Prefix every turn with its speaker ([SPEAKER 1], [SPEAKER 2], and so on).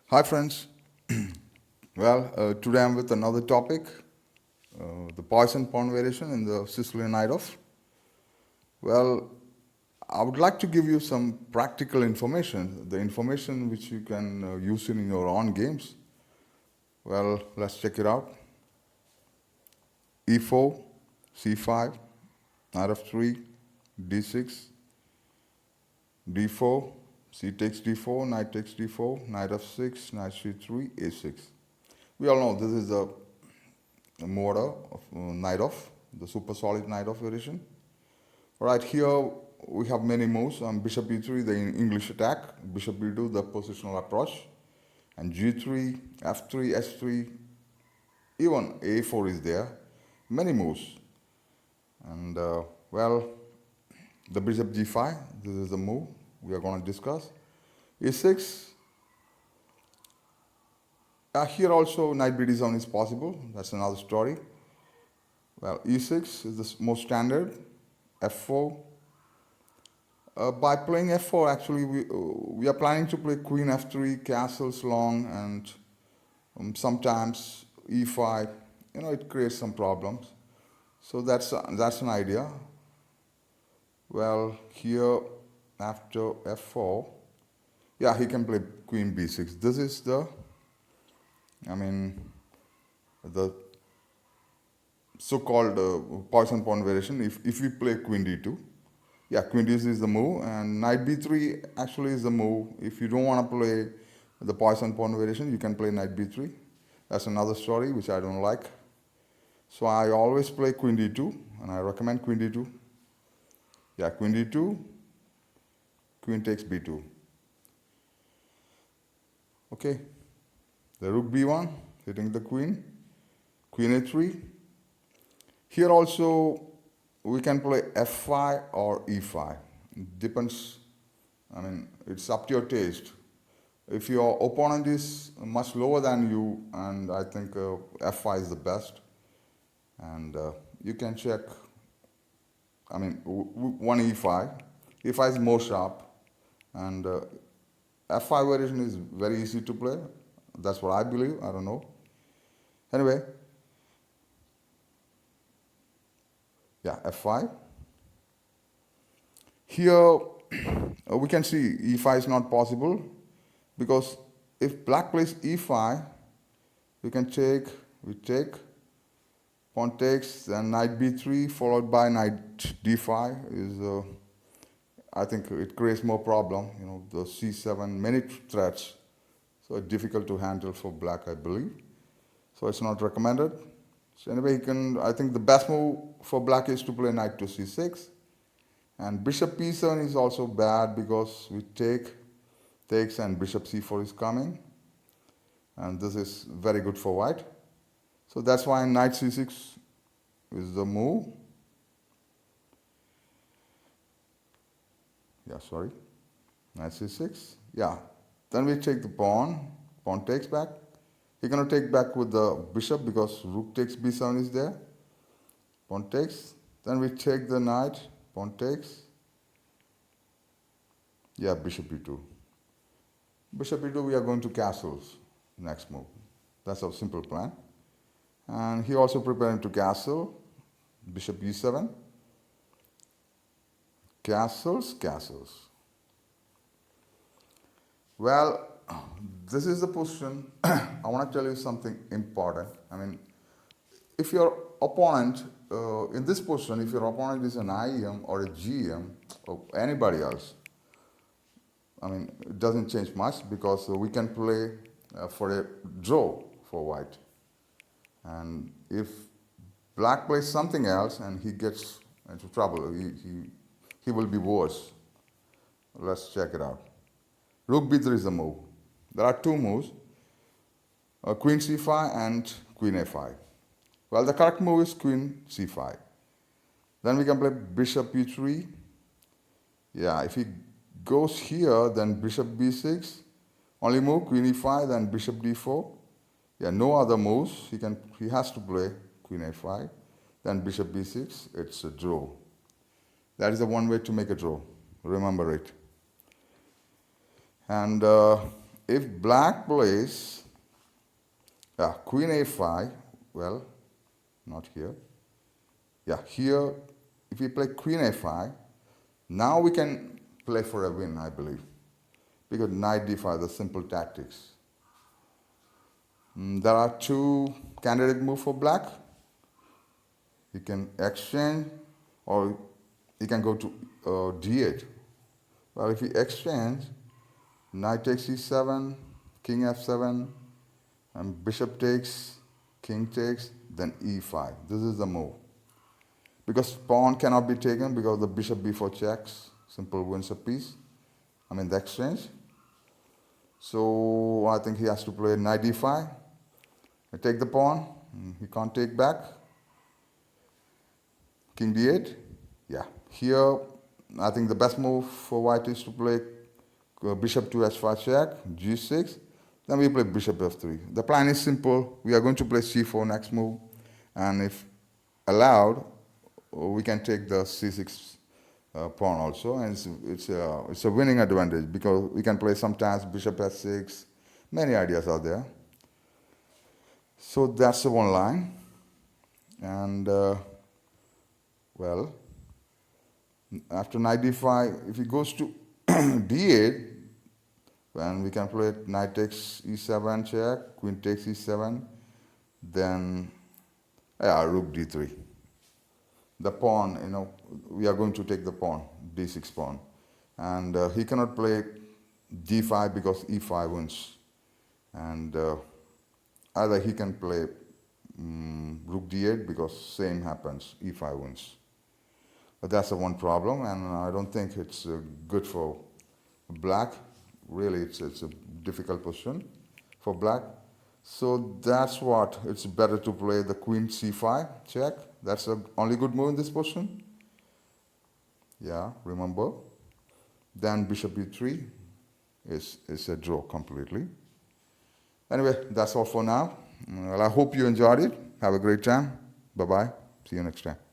[SPEAKER 1] Hi, friends. Today I'm with another topic, the poison pawn variation in the Sicilian Najdorf. Well, I would like to give you some practical information, the information which you can use in your own games. Well, let's check it out. E4, C5, knight f3, d6, d4, c takes d4, knight takes d4, knight f6, knight c3, a6. We all know this is a mode of Najdorf, the super solid Najdorf variation. Right here we have many moves on bishop e3, the English attack, bishop e2, the positional approach, and g3, f3, s3, even a4 is there. Many moves. And the bishop g5, this is the move we are going to discuss. e6, here also knight b7 is possible, that's another story. Well, e6 is the most standard, f4. By playing f4, actually, we are planning to play queen f3, castles long, and sometimes e5. It creates some problems. So that's an idea. Well, here after f4, yeah, he can play queen b6. This is the so-called poison pawn variation. If we play queen d2, yeah, queen d6 is the move, and knight b3 actually is the move. If you don't want to play the poison pawn variation, you can play knight b3. That's another story which I don't like. So I always play queen d2, and I recommend queen d2. Yeah, queen d2, queen takes b2. Okay, the rook b1, hitting the queen, queen a3. Here also we can play f5 or e5. It depends, it's up to your taste. If your opponent is much lower than you, and I think f5 is the best, and you can check, one e5. e5 is more sharp, and f5 variation is very easy to play. That's what I believe, I don't know. Anyway, yeah, f5. Here we can see e5 is not possible because if black plays e5, we take, pawn takes, then knight b3 followed by knight d5 is, I think it creates more problem, the c7, many threats, so it's difficult to handle for black, I believe. So it's not recommended. So anyway, I think the best move for black is to play knight to c6. And bishop p7 is also bad because we takes and bishop c4 is coming. And this is very good for white. So that's why knight c6 is the move. Yeah, sorry. Knight c6. Yeah. Then we take the pawn. Pawn takes back. He's going to take back with the bishop because rook takes b7 is there. Pawn takes. Then we take the knight. Pawn takes. Yeah, bishop e2. Bishop e2, we are going to castles next move. That's our simple plan. And he also preparing to castle. Bishop e7. Castles, castles. Well, this is the position. I want to tell you something important. If your opponent, in this position, if your opponent is an IEM or a GM or anybody else, it doesn't change much because we can play for a draw for white. And if black plays something else and he gets into trouble, he will be worse. Let's check it out. Rook b3 is the move. There are two moves, queen c5 and queen a5. Well, the correct move is queen c5. Then we can play bishop e3. Yeah, if he goes here, then bishop b6. Only move, queen e5, then bishop d4. Yeah, no other moves. He has to play queen a5. Then bishop b6. It's a draw. That is the one way to make a draw. Remember it. And if black plays queen a5, well, not here. Yeah, here, if we play queen a5, now we can play for a win, I believe, because knight d5, the simple tactics. There are two candidate moves for black. He can exchange, or he can go to d8. Well, if he exchange, knight takes e7, king f7, and bishop takes, king takes, then e5. This is the move. Because pawn cannot be taken because the bishop b4 checks, simple wins a piece. I mean the exchange. So I think he has to play knight d5. I take the pawn, he can't take back. King d8. Yeah, here I think the best move for white is to play bishop to h5 check, g6. Then we play bishop f3. The plan is simple. We are going to play c4 next move, and if allowed, we can take the c6 pawn also, and it's a winning advantage because we can play sometimes bishop f6. Many ideas are there. So that's the one line, and well, after knight d5, if he goes to d8, then we can play knight takes e7 check, queen takes e7, then rook d3. The pawn, we are going to take the pawn, d6 pawn. And he cannot play d5 because e5 wins. And either he can play rook d8 because same happens, e5 wins. But that's the one problem, and I don't think it's good for black. Really, it's a difficult position for black. So that's what, it's better to play the queen c5 check. That's the only good move in this position. Yeah, remember. Then bishop e3 is a draw completely. Anyway, that's all for now. Well, I hope you enjoyed it. Have a great time. Bye-bye. See you next time.